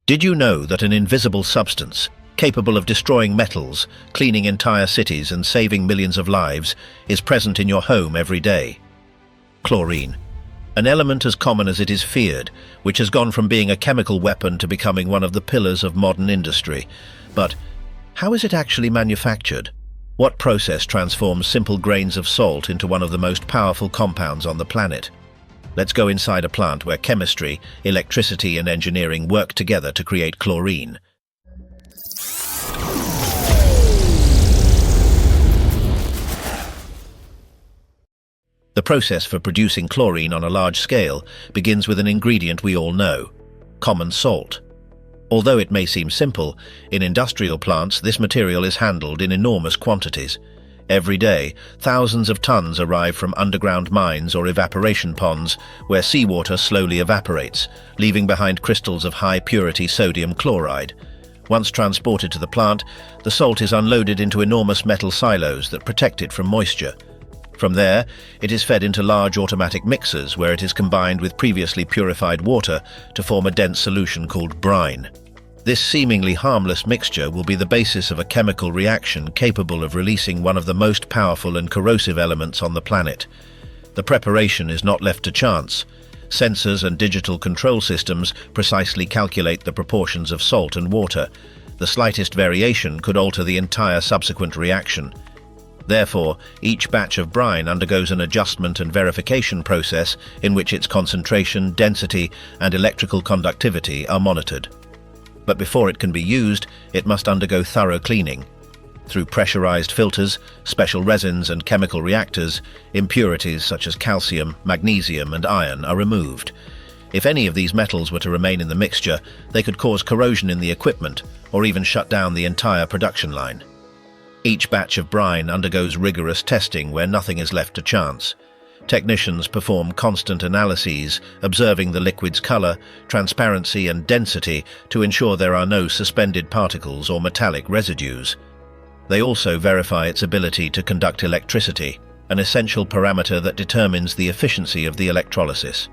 Did you know that an invisible substance, capable of destroying metals, cleaning entire cities and saving millions of lives, is present in your home every day? Chlorine. An element as common as it is feared, which has gone from being a chemical weapon to becoming one of the pillars of modern industry. But how is it actually manufactured? What process transforms simple grains of salt into one of the most powerful compounds on the planet? Let's go inside a plant where chemistry, electricity and engineering work together to create chlorine. The process for producing chlorine on a large scale begins with an ingredient we all know: common salt. Although it may seem simple, in industrial plants this material is handled in enormous quantities. Every day, thousands of tons arrive from underground mines or evaporation ponds where seawater slowly evaporates, leaving behind crystals of high-purity sodium chloride. Once transported to the plant, the salt is unloaded into enormous metal silos that protect it from moisture. From there, it is fed into large automatic mixers where it is combined with previously purified water to form a dense solution called brine. This seemingly harmless mixture will be the basis of a chemical reaction capable of releasing one of the most powerful and corrosive elements on the planet. The preparation is not left to chance. Sensors and digital control systems precisely calculate the proportions of salt and water. The slightest variation could alter the entire subsequent reaction. Therefore, each batch of brine undergoes an adjustment and verification process in which its concentration, density, and electrical conductivity are monitored. But before it can be used, it must undergo thorough cleaning. Through pressurized filters, special resins, and chemical reactors, impurities such as calcium, magnesium, and iron are removed. If any of these metals were to remain in the mixture, they could cause corrosion in the equipment or even shut down the entire production line. Each batch of brine undergoes rigorous testing where nothing is left to chance. Technicians perform constant analyses, observing the liquid's color, transparency, and density to ensure there are no suspended particles or metallic residues. They also verify its ability to conduct electricity, an essential parameter that determines the efficiency of the electrolysis.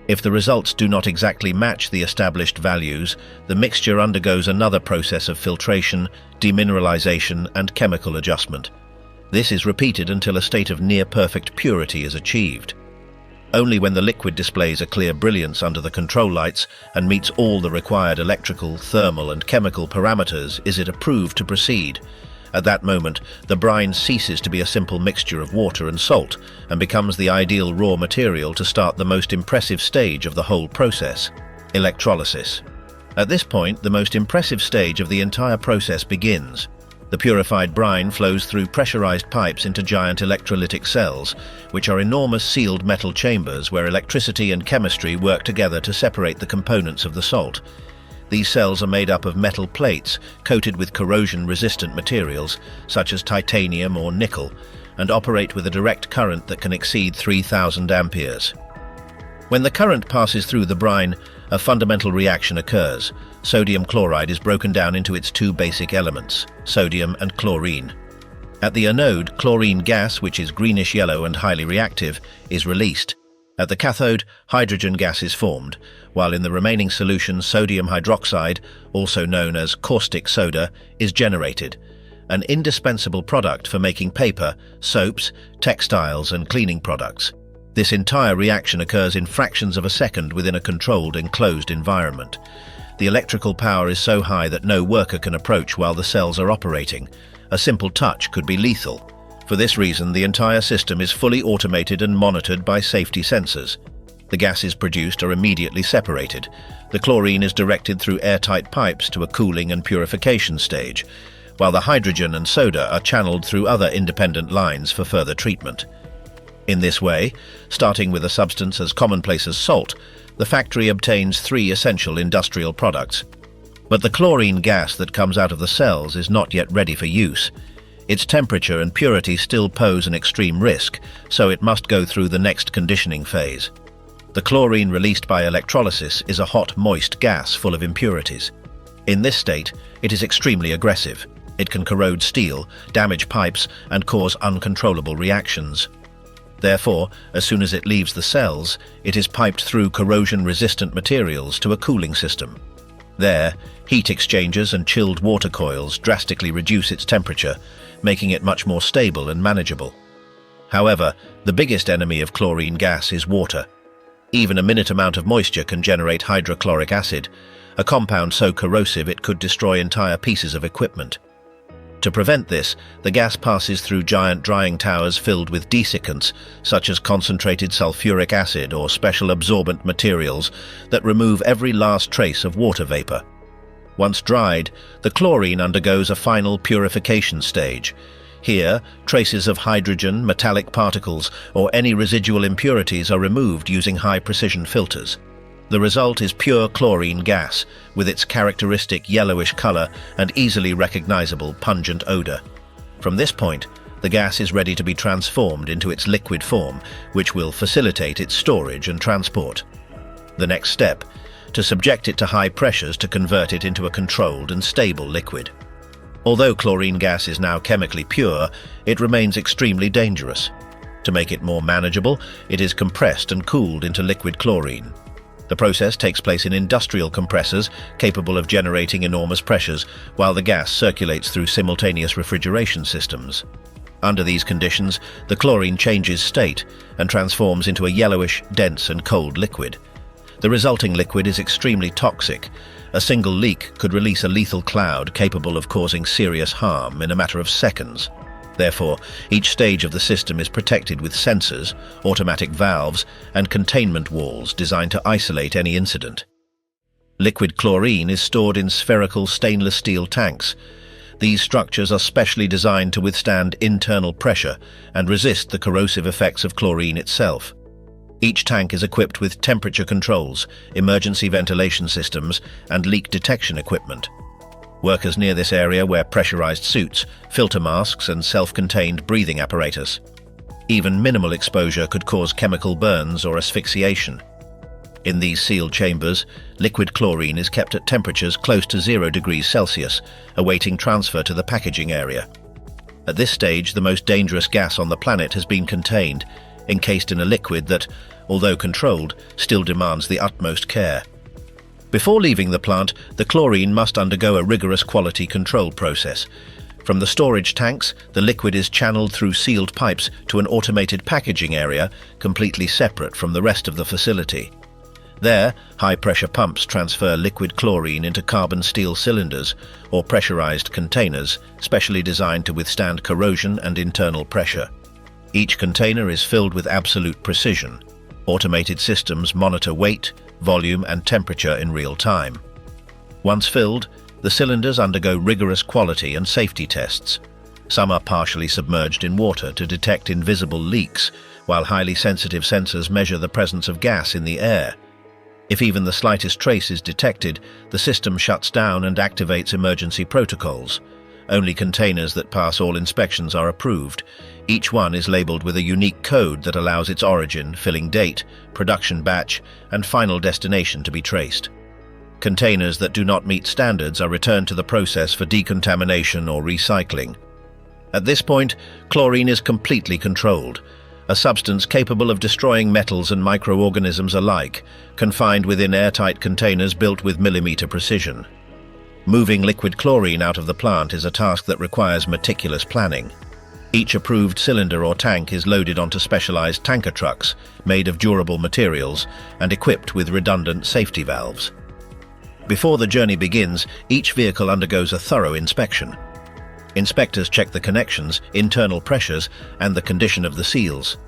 If the results do not exactly match the established values, the mixture undergoes another process of filtration, demineralization, and chemical adjustment. This is repeated until a state of near-perfect purity is achieved. Only when the liquid displays a clear brilliance under the control lights and meets all the required electrical, thermal, and chemical parameters is it approved to proceed. At that moment, the brine ceases to be a simple mixture of water and salt and becomes the ideal raw material to start the most impressive stage of the whole process: electrolysis. At this point, the most impressive stage of the entire process begins. The purified brine flows through pressurized pipes into giant electrolytic cells, which are enormous sealed metal chambers where electricity and chemistry work together to separate the components of the salt. These cells are made up of metal plates coated with corrosion-resistant materials, such as titanium or nickel, and operate with a direct current that can exceed 3,000 amperes. When the current passes through the brine, a fundamental reaction occurs. Sodium chloride is broken down into its two basic elements, sodium and chlorine. At the anode, chlorine gas, which is greenish-yellow and highly reactive, is released. At the cathode, hydrogen gas is formed, while in the remaining solution, sodium hydroxide, also known as caustic soda, is generated, an indispensable product for making paper, soaps, textiles, and cleaning products. This entire reaction occurs in fractions of a second within a controlled, enclosed environment. The electrical power is so high that no worker can approach while the cells are operating. A simple touch could be lethal. For this reason, the entire system is fully automated and monitored by safety sensors. The gases produced are immediately separated. The chlorine is directed through airtight pipes to a cooling and purification stage, while the hydrogen and soda are channeled through other independent lines for further treatment. In this way, starting with a substance as commonplace as salt, the factory obtains three essential industrial products. But the chlorine gas that comes out of the cells is not yet ready for use. Its temperature and purity still pose an extreme risk, so it must go through the next conditioning phase. The chlorine released by electrolysis is a hot, moist gas full of impurities. In this state, it is extremely aggressive. It can corrode steel, damage pipes, and cause uncontrollable reactions. Therefore, as soon as it leaves the cells, it is piped through corrosion-resistant materials to a cooling system. There, heat exchangers and chilled water coils drastically reduce its temperature, making it much more stable and manageable. However, the biggest enemy of chlorine gas is water. Even a minute amount of moisture can generate hydrochloric acid, a compound so corrosive it could destroy entire pieces of equipment. To prevent this, the gas passes through giant drying towers filled with desiccants, such as concentrated sulfuric acid or special absorbent materials that remove every last trace of water vapor. Once dried, the chlorine undergoes a final purification stage. Here, traces of hydrogen, metallic particles, or any residual impurities are removed using high-precision filters. The result is pure chlorine gas, with its characteristic yellowish color and easily recognizable pungent odor. From this point, the gas is ready to be transformed into its liquid form, which will facilitate its storage and transport. The next step, to subject it to high pressures to convert it into a controlled and stable liquid. Although chlorine gas is now chemically pure, it remains extremely dangerous. To make it more manageable, it is compressed and cooled into liquid chlorine. The process takes place in industrial compressors capable of generating enormous pressures, while the gas circulates through simultaneous refrigeration systems. Under these conditions, the chlorine changes state and transforms into a yellowish, dense and cold liquid. The resulting liquid is extremely toxic. A single leak could release a lethal cloud capable of causing serious harm in a matter of seconds. Therefore, each stage of the system is protected with sensors, automatic valves, and containment walls designed to isolate any incident. Liquid chlorine is stored in spherical stainless steel tanks. These structures are specially designed to withstand internal pressure and resist the corrosive effects of chlorine itself. Each tank is equipped with temperature controls, emergency ventilation systems, and leak detection equipment. Workers near this area wear pressurized suits, filter masks, and self-contained breathing apparatus. Even minimal exposure could cause chemical burns or asphyxiation. In these sealed chambers, liquid chlorine is kept at temperatures close to 0 degrees Celsius, awaiting transfer to the packaging area. At this stage, the most dangerous gas on the planet has been contained, encased in a liquid that, although controlled, still demands the utmost care. Before leaving the plant, the chlorine must undergo a rigorous quality control process. From the storage tanks, the liquid is channeled through sealed pipes to an automated packaging area completely separate from the rest of the facility. There, high-pressure pumps transfer liquid chlorine into carbon steel cylinders or pressurized containers specially designed to withstand corrosion and internal pressure. Each container is filled with absolute precision. Automated systems monitor weight, volume, and temperature in real time. Once filled, the cylinders undergo rigorous quality and safety tests. Some are partially submerged in water to detect invisible leaks, while highly sensitive sensors measure the presence of gas in the air. If even the slightest trace is detected, the system shuts down and activates emergency protocols. Only containers that pass all inspections are approved. Each one is labeled with a unique code that allows its origin, filling date, production batch, and final destination to be traced. Containers that do not meet standards are returned to the process for decontamination or recycling. At this point, chlorine is completely controlled, a substance capable of destroying metals and microorganisms alike, confined within airtight containers built with millimeter precision. Moving liquid chlorine out of the plant is a task that requires meticulous planning. Each approved cylinder or tank is loaded onto specialized tanker trucks made of durable materials and equipped with redundant safety valves. Before the journey begins, each vehicle undergoes a thorough inspection. Inspectors check the connections, internal pressures, and the condition of the seals.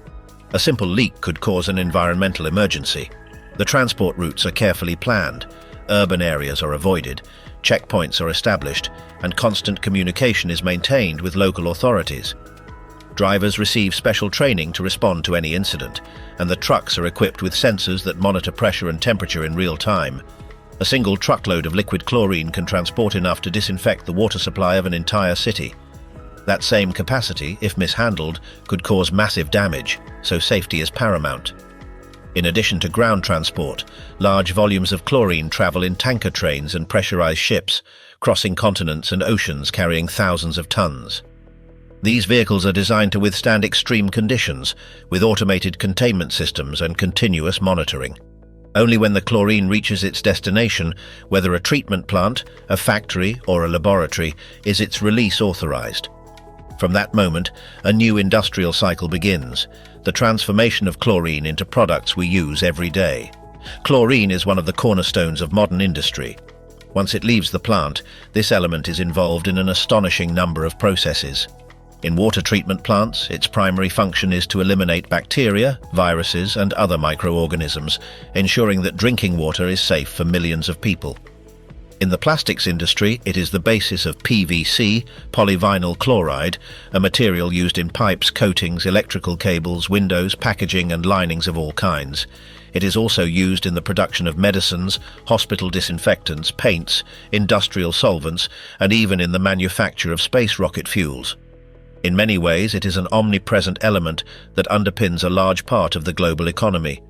A simple leak could cause an environmental emergency. The transport routes are carefully planned, urban areas are avoided, checkpoints are established, and constant communication is maintained with local authorities. Drivers receive special training to respond to any incident, and the trucks are equipped with sensors that monitor pressure and temperature in real time. A single truckload of liquid chlorine can transport enough to disinfect the water supply of an entire city. That same capacity, if mishandled, could cause massive damage, so safety is paramount. In addition to ground transport, large volumes of chlorine travel in tanker trains and pressurized ships, crossing continents and oceans carrying thousands of tons. These vehicles are designed to withstand extreme conditions, with automated containment systems and continuous monitoring. Only when the chlorine reaches its destination, whether a treatment plant, a factory, or a laboratory, is its release authorized. From that moment, a new industrial cycle begins, the transformation of chlorine into products we use every day. Chlorine is one of the cornerstones of modern industry. Once it leaves the plant, this element is involved in an astonishing number of processes. In water treatment plants, its primary function is to eliminate bacteria, viruses, and other microorganisms, ensuring that drinking water is safe for millions of people. In the plastics industry, it is the basis of PVC, polyvinyl chloride, a material used in pipes, coatings, electrical cables, windows, packaging, and linings of all kinds. It is also used in the production of medicines, hospital disinfectants, paints, industrial solvents, and even in the manufacture of space rocket fuels. In many ways, it is an omnipresent element that underpins a large part of the global economy.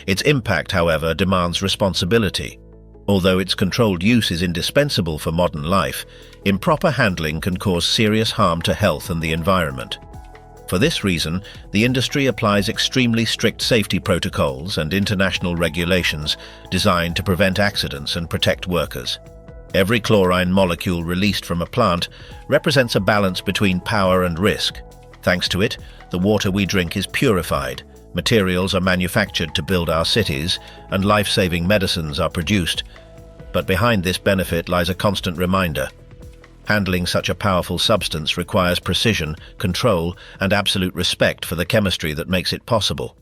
Its impact, however, demands responsibility. Although its controlled use is indispensable for modern life, improper handling can cause serious harm to health and the environment. For this reason, the industry applies extremely strict safety protocols and international regulations designed to prevent accidents and protect workers. Every chlorine molecule released from a plant represents a balance between power and risk. Thanks to it, the water we drink is purified, materials are manufactured to build our cities, and life-saving medicines are produced. But behind this benefit lies a constant reminder. Handling such a powerful substance requires precision, control, and absolute respect for the chemistry that makes it possible.